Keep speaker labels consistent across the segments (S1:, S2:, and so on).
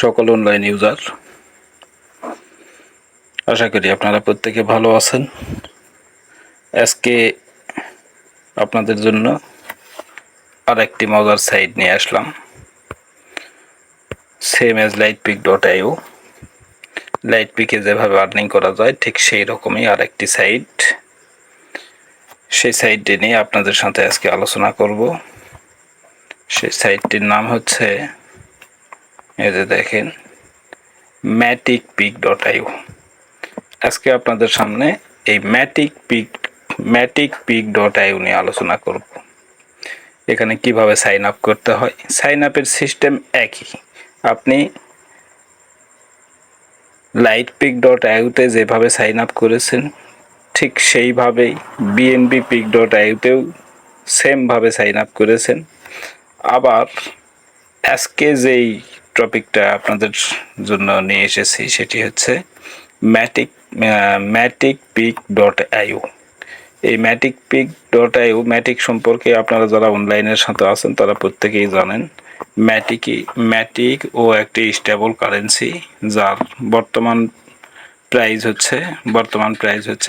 S1: সকল online user, আশা করি আপনারা প্রত্যেকে ভালো আছেন। আজকে আপনাদের জন্য আরেকটি মজার সাইট নিয়ে আসলাম, সেম এজ lightpeak.io। লাইটপিকে যেভাবে আর্নিং করা যায় ঠিক সেই রকমই আরেকটি সাইট। সেই সাইটটি নিয়ে আপনাদের সাথে আজকে আলোচনা করব। সেই সাইটটির নাম হচ্ছে, এই যে দেখেন, maticpeak.io। আজকে আপনাদের সামনে এই maticpeak.io নিয়ে আলোচনা করব। এখানে কিভাবে সাইন আপ করতে হয়। সাইন আপের সিস্টেম একই। আপনি lightpeak.io-তে যেভাবে সাইন আপ করেছেন ঠিক সেইভাবেই bnbpeak.io-তেও সেমভাবে সাইন আপ করেছেন। আবার আজকে যেই টপিকটা আপনাদের জন্য নিয়ে এসেছি সেটি হচ্ছে maticpeak.io। এই maticpeak.io, ম্যাটিক সম্পর্কে আপনারা যারা অনলাইনের সাথে আছেন তারা প্রত্যেকেই জানেন। ম্যাটিক ও একটি স্টেবল কারেন্সি, যার বর্তমান প্রাইস হচ্ছে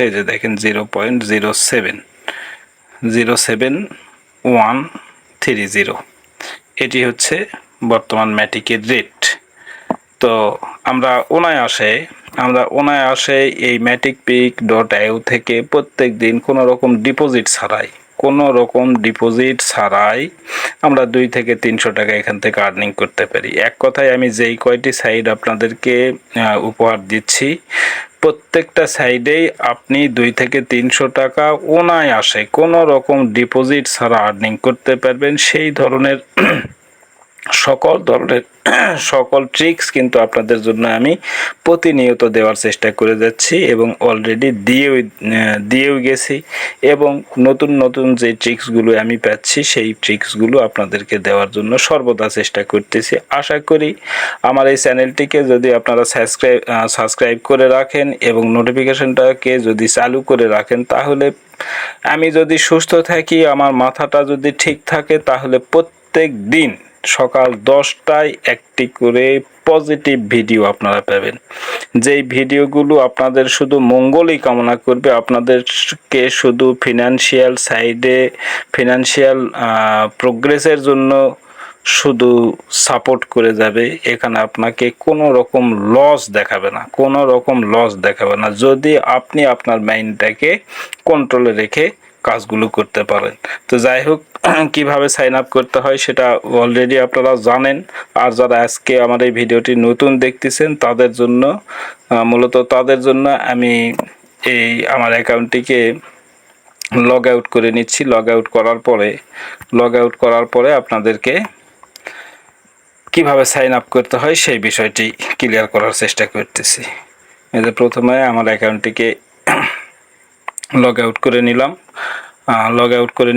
S1: এই যে দেখেন 0.07 এটি হচ্ছে বর্তমান ম্যাটিকের রেট। তো আমরা অনায়াসে এই maticpeak.io থেকে প্রত্যেক দিন কোনো রকম ডিপোজিট ছাড়াই আমরা 2 থেকে 300 টাকা এখান থেকে আর্নিং করতে পারি। এক কথায় আমি যেই কয়টি সাইড আপনাদেরকে উপহার দিচ্ছি, প্রত্যেকটা সাইডেই আপনি 2 থেকে 300 টাকা অনায়াসে কোনো রকম ডিপোজিট ছাড়া আর্নিং করতে পারবেন। সেই ধরনের সকল ট্রিক্স কিন্তু আপনাদের জন্য আমি প্রতিনিয়ত দেওয়ার চেষ্টা করে যাচ্ছি এবং অলরেডি দিয়েও গেছি। এবং নতুন যে ট্রিক্সগুলো আমি পাচ্ছি সেই ট্রিক্সগুলো আপনাদেরকে দেওয়ার জন্য সর্বদা চেষ্টা করতেছি। আশা করি আমার এই চ্যানেলটিকে যদি আপনারা সাবস্ক্রাইব করে রাখেন এবং নোটিফিকেশনটাকে যদি চালু করে রাখেন, তাহলে আমি যদি সুস্থ থাকি, আমার মাথাটা যদি ঠিক থাকে, তাহলে প্রত্যেক দিন সকাল 10টায় একটি করে পজিটিভ ভিডিও আপনারা পাবেন। যেই ভিডিওগুলো আপনাদের শুধু মঙ্গলই কামনা করবে, আপনাদেরকে শুধু ফিনান্সিয়াল প্রোগ্রেসের জন্য শুধু সাপোর্ট করে যাবে। এখানে আপনাকে কোনো রকম লস দেখাবে না, যদি আপনি আপনার মাইন্ডটাকে কন্ট্রোলে রেখে কাজগুলো করতে পারেন। তো যাই হোক, কিভাবে সাইন আপ করতে হয় সেটা অলরেডি আপনারা জানেন। আর যারা আজকে আমার এই ভিডিওটি নতুন দেখতেছেন তাদের জন্য আমি এই আমার অ্যাকাউন্টটিকে লগ আউট করে নিচ্ছি। লগ আউট করার পরে আপনাদেরকে কিভাবে সাইন আপ করতে হয় সেই বিষয়টি ক্লিয়ার করার চেষ্টা করতেছি। এই যে প্রথমে আমার অ্যাকাউন্টটিকে লগ আউট করে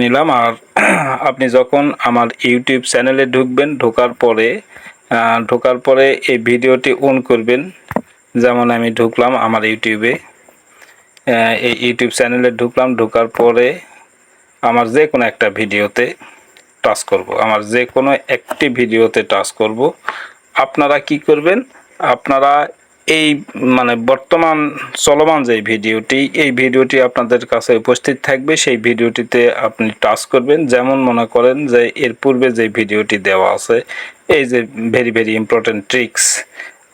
S1: নিলাম। আর আপনি যখন আমার ইউটিউব চ্যানেলে ঢুকবেন, ঢোকার পরে এই ভিডিওটি অন করবেন। যেমন আমি ঢুকলাম আমার এই ইউটিউব চ্যানেলে ঢোকার পরে আমার যে কোনো একটা ভিডিওতে টাচ করব। আপনারা কি করবেন? আপনারা এই বর্তমান চলমান যে এই ভিডিওটি আপনাদের কাছে উপস্থিত থাকবে, সেই ভিডিওটিতে আপনি টাচ করবেন। যেমন মনে করেন যে এর পূর্বে যে ভিডিওটি দেওয়া আছে, এই যে ভেরি ইম্পর্টেন্ট ট্রিক্স।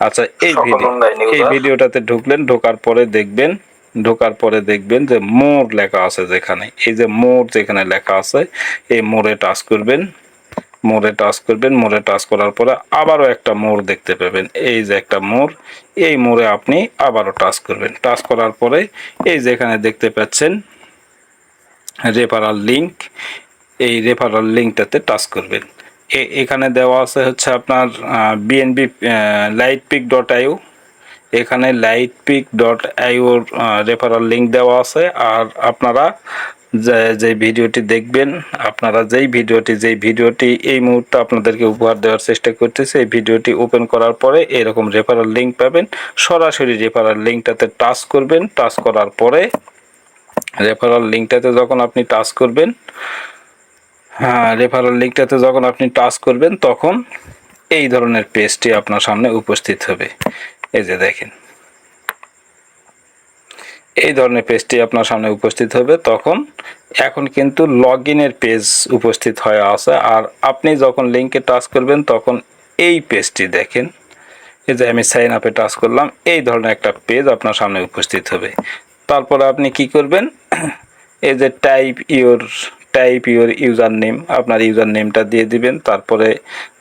S1: আচ্ছা, এই ভিডিওটাতে ঢোকার পরে দেখবেন যে মোর লেখা আছে। এই যে মোর যেখানে লেখা আছে, এই মোরে টাচ করবেন। মোড়ে টাচ করার পরে আবারও একটা মোড় দেখতে পাবেন। এই যে একটা মোড়, এই মোড়ে আপনি আবারও টাচ করবেন। টাচ করার পরে এই যে এখানে দেখতে পাচ্ছেন রেফারাল লিংক, এই রেফারাল লিংকটাতে টাচ করবেন। এখানে দেওয়া আছে হচ্ছে আপনার বিএনবি lightpeak.io। এখানে lightpeak.io রেফারাল লিংক দেওয়া আছে। আর আপনারা যেই ভিডিওটি এই মুহূর্তে আপনাদেরকে উপহার দেওয়ার চেষ্টা করতেছে, এই ভিডিওটি ওপেন করার পরে এরকম রেফারাল লিংক পাবেন। সরাসরি রেফারাল লিংকটাতে টাচ করবেন। টাচ করার পরে রেফারাল লিংকটাতে যখন আপনি টাচ করবেন, তখন এই ধরনের পেজটি আপনার সামনে উপস্থিত হবে। এই যে দেখেন, এই ধরনের পেজটি আপনার সামনে উপস্থিত হবে। এখন কিন্তু লগ ইনের পেজ উপস্থিত হয়ে আছে। আর আপনি যখন লিঙ্কে টাচ করবেন তখন এই পেজটি দেখেন, এই যে আমি সাইন আপে টাচ করলাম, এই ধরনের একটা পেজ আপনার সামনে উপস্থিত হবে। তারপরে আপনি কি করবেন, এই যে টাইপ ইউর ইউজার নেম, আপনার ইউজার নেমটা দিয়ে দিবেন। তারপরে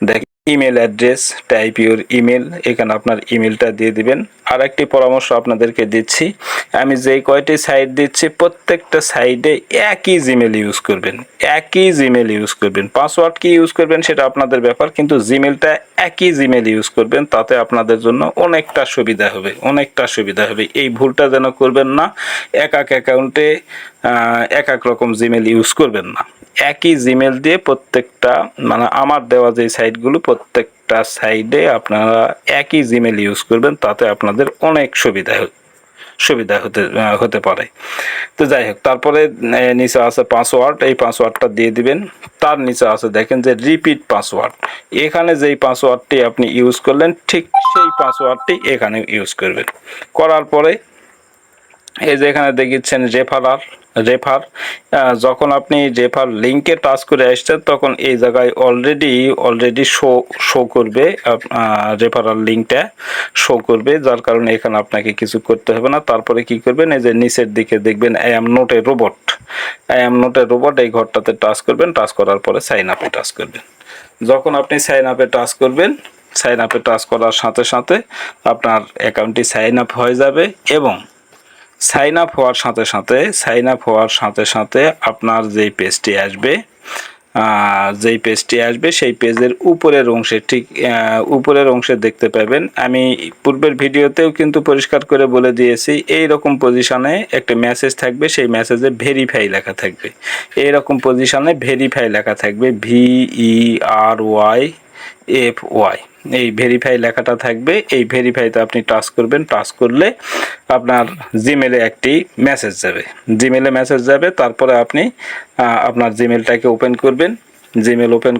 S1: দেখেন email address, type your email, এখানে আপনার ইমেলটা দিয়ে দিবেন। আর একটি পরামর্শ আপনাদেরকে দিচ্ছি, আমি যেই কয়টি সাইট দিচ্ছি প্রত্যেকটা সাইডে একই জিমেল ইউজ করবেন, একই জিমেল ইউজ করবেন। পাসওয়ার্ড কি ইউজ করবেন সেটা আপনাদের ব্যাপার, কিন্তু জিমেলটা একই জিমেল ইউজ করবেন, তাতে আপনাদের জন্য অনেকটা সুবিধা হবে, অনেকটা সুবিধা হবে। এই ভুলটা যেন করবেন না, এক এক অ্যাকাউন্টে এক এক রকম জিমেল ইউজ করবেন না। একই জিমেল দিয়ে প্রত্যেকটা, মানে আমার দেওয়া যে সাইটগুলো প্রত্যেকটা সাইডে আপনারা একই জিমেল ইউজ করবেন, তাতে আপনাদের অনেক সুবিধা হতে পারে। তো যাই হোক, তারপরে নিচে আছে পাসওয়ার্ড, এই পাসওয়ার্ডটা দিয়ে দিবেন। তার নিচে আছে দেখেন যে রিপিট পাসওয়ার্ড, এখানে যেই পাসওয়ার্ডটি আপনি ইউজ করলেন ঠিক সেই পাসওয়ার্ডটি এখানে ইউজ করবেন। করার পরে এই যে এখানে দেখিচ্ছেন রেফার, যখন আপনি রেফার লিঙ্কে টাচ করে আসছেন তখন এই জায়গায় অলরেডি শো করবে, রেফারাল লিঙ্কটা শো করবে, যার কারণে এখানে আপনাকে কিছু করতে হবে না। তারপরে কি করবেন, এই যে নিচের দিকে দেখবেন I am not a robot, এই ঘরটাতে টাচ করবেন। টাচ করার পরে সাইন আপে টাচ করবেন। যখন আপনি সাইন আপে টাচ করবেন, সাইন আপে টাচ করার সাথে সাথে আপনার অ্যাকাউন্টটি সাইন আপ হয়ে যাবে। এবং সাইন আপ হওয়ার সাথে সাথে আপনার যেই পেজটি আসবে সেই পেজের উপরের অংশে দেখতে পাবেন, আমি পূর্বের ভিডিওতেও কিন্তু পরিষ্কার করে বলে দিয়েছি, এই রকম পজিশনে একটা মেসেজ থাকবে, সেই মেসেজে ভেরিফাই লেখা থাকবে। এই রকম পজিশনে ভেরিফাই লেখা থাকবে, VERYFY, এই ভেরিফাই লেখাটা থাকবে। এই ভেরিফাইতে আপনি টাচ করবেন। টাচ করলে আপনার জিমেলে একটি মেসেজ যাবে। তারপরে আপনি আপনার জিমেলটাকে ওপেন করবেন। জিমেল ওপেন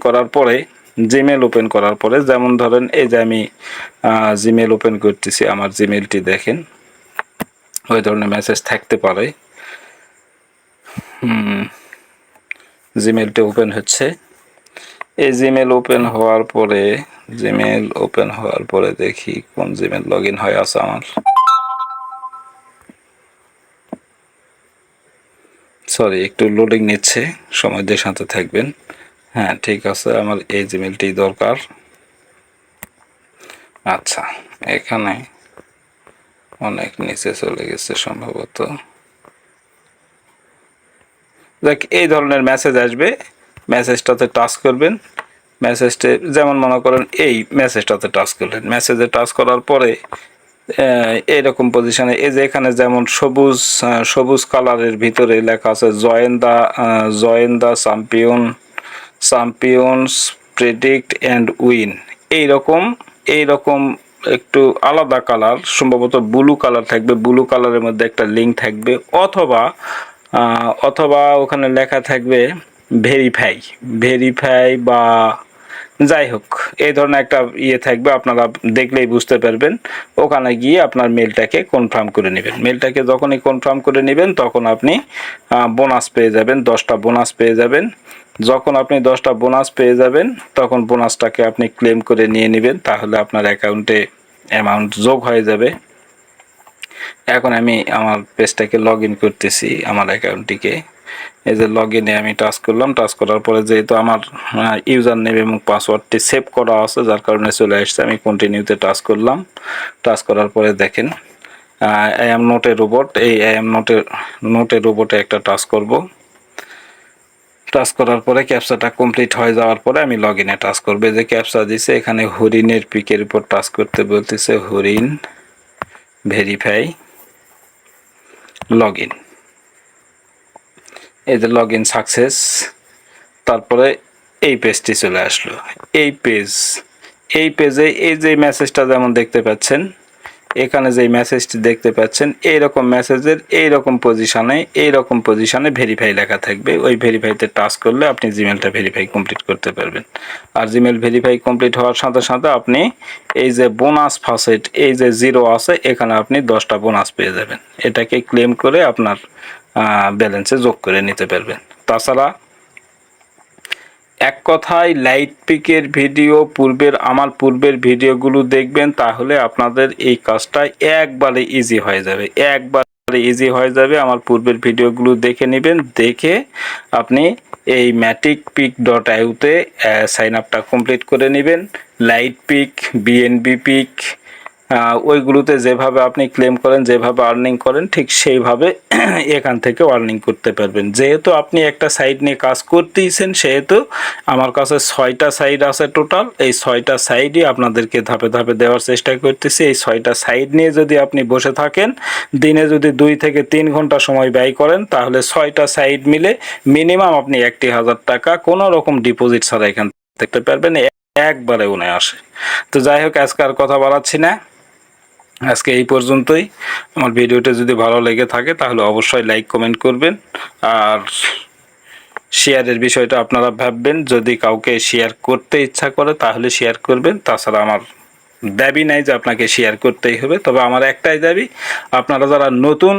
S1: করার পরে যেমন ধরেন এই যে আমি জিমেল ওপেন করতেছি, আমার জিমেলটি দেখেন, ওই ধরনের মেসেজ থাকতে পারে। জিমেলটি ওপেন হচ্ছে। এই জিমেল ওপেন হওয়ার পরে দেখি কোন জিমেল লগ ইন হয়ে আছে আমার। সরি, একটু লোডিং নিচ্ছে, সময় দিয়ে সাথে থাকবেন। হ্যাঁ, ঠিক আছে, আমার এই জিমেলটি দরকার। আচ্ছা, এখানে অনেক নিচে চলে গেছে সম্ভবত। দেখ, এই ধরনের মেসেজ আসবে, মেসেজটাতে টাচ করবেন। মেসেজটা যেমন মনে করেন এই মেসেজটাতে টাচ করলেন, মেসেজে টাচ করার পরে এইরকম পজিশনে এই যে এখানে যেমন সবুজ কালারের ভিতরে লেখা আছে join the champions predict and win, এইরকম একটু আলাদা কালার, সম্ভবত ব্লু কালার থাকবে, ব্লু কালারের মধ্যে একটা লিঙ্ক থাকবে, অথবা ওখানে লেখা থাকবে ভেরিফাই বা যাই হোক, এই ধরনের একটা থাকবে, আপনারা দেখলেই বুঝতে পারবেন। ওখানে গিয়ে আপনার মেলটাকে কনফার্ম করে নেবেন। মেলটাকে যখনই কনফার্ম করে নেবেন তখন আপনি বোনাস পেয়ে যাবেন, 10টা বোনাস পেয়ে যাবেন। যখন আপনি 10টা বোনাস পেয়ে যাবেন তখন বোনাসটাকে আপনি ক্লেম করে নিয়ে নেবেন, তাহলে আপনার অ্যাকাউন্টে অ্যামাউন্ট যোগ হয়ে যাবে। এখন আমি আমার পেজটাকে লগ ইন করতেছি, আমার অ্যাকাউন্টটিকে। এই যে লগ ইনে আমি টাচ করলাম। টাচ করার পরে যেহেতু আমার ইউজার নেম এবং পাসওয়ার্ডটি সেভ করা আছে, যার কারণে চলে আসছে। আমি কন্টিনিউতে টাচ করলাম। টাচ করার পরে দেখেন I am not a robot, এই আই অ্যাম নট এ রোবটে একটা টাচ করব। টাচ করার পরে ক্যাপচাটা কমপ্লিট হয়ে যাওয়ার পরে আমি লগ ইনে টাচ করবো। যে ক্যাপচা দিছে এখানে হরিণের পিকের উপর টাচ করতে বলতেছে, হরিণ ভেরিফাই লগ ইন। এই যে লগ ইন সাকসেস। তারপরে এই পেজটি চলে আসলো। এই পেজে এই যে মেসেজটা যেমন দেখতে পাচ্ছেন, এখানে যে মেসেজটি দেখতে পাচ্ছেন এইরকম মেসেজের এইরকম পজিশনে ভেরিফাই লেখা থাকবে। ওই ভেরিফাইতে টাচ করলে আপনি জিমেলটা ভেরিফাই কমপ্লিট করতে পারবেন। আর জিমেল ভেরিফাই কমপ্লিট হওয়ার সাথে সাথে আপনি এই যে বোনাস ফাসেট, এই যে 0 আছে, এখানে আপনি 10টা বোনাস পেয়ে যাবেন। এটাকে ক্লেম করে আপনার ব্যালেন্সে যোগ করে নিতে পারবেন। তাছাড়া এক কথায় লাইট পিকের ভিডিও আমার পূর্বের ভিডিওগুলো দেখবেন, তাহলে আপনাদের এই কাজটা একবারে ইজি হয়ে যাবে। আমার পূর্বের ভিডিওগুলো দেখে নেবেন, দেখে আপনি এই maticpic.io তে সাইন আপটা কমপ্লিট করে নেবেন। লাইট পিক, বিএনবি পিক, ওইগুলোতে যেভাবে আপনি ক্লেম করেন, যেভাবে আর্নিং করেন, ঠিক সেইভাবে এখান থেকে আর্নিং করতে পারবেন। যেহেতু আপনি একটা সাইট নিয়ে কাজ করতেইছেন, সেহেতু আমার কাছে 6টা সাইট আছে টোটাল। এই 6টা সাইডই আপনাদেরকে ধাপে ধাপে দেওয়ার চেষ্টা করতেছি। এই 6টা সাইট নিয়ে যদি আপনি বসে থাকেন, দিনে যদি 2 থেকে 3 ঘন্টা সময় ব্যয় করেন, তাহলে 6টা সাইট মিলে মিনিমাম আপনি 1000 টাকা কোনো রকম ডিপোজিট ছাড়া এখান থেকে পারবেন, একবারে উনে আসে। তো যাই হোক, আজকে আর কথা বাড়াচ্ছি না, আজকে এই পর্যন্তই। আমার ভিডিওটা যদি ভালো লেগে থাকে তাহলে অবশ্যই লাইক কমেন্ট করবেন, আর শেয়ারের বিষয়টা আপনারা ভাববেন। যদি কাউকে শেয়ার করতে ইচ্ছা করে তাহলে শেয়ার করবেন। তাছাড়া আমার দাবি নাই যে আপনাকে শেয়ার করতেই হবে, তবে আমার একটাই দাবি, আপনারা যারা নতুন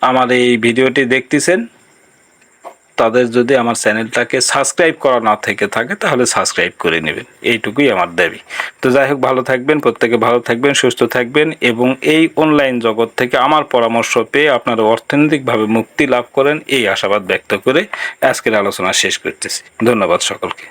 S1: আমার এই ভিডিওটি দেখতেছেন, তাদের যদি আমার চ্যানেলটাকে সাবস্ক্রাইব করা না থেকে থাকে তাহলে সাবস্ক্রাইব করে নেবেন, এইটুকুই আমার দাবি। তো যাই হোক, ভালো থাকবেন, প্রত্যেকে ভালো থাকবেন, সুস্থ থাকবেন, এবং এই অনলাইন জগৎ থেকে আমার পরামর্শ পেয়ে আপনারা অর্থনৈতিকভাবে মুক্তি লাভ করেন, এই আশাবাদ ব্যক্ত করে আজকের আলোচনা শেষ করতেছি। ধন্যবাদ সকলকে।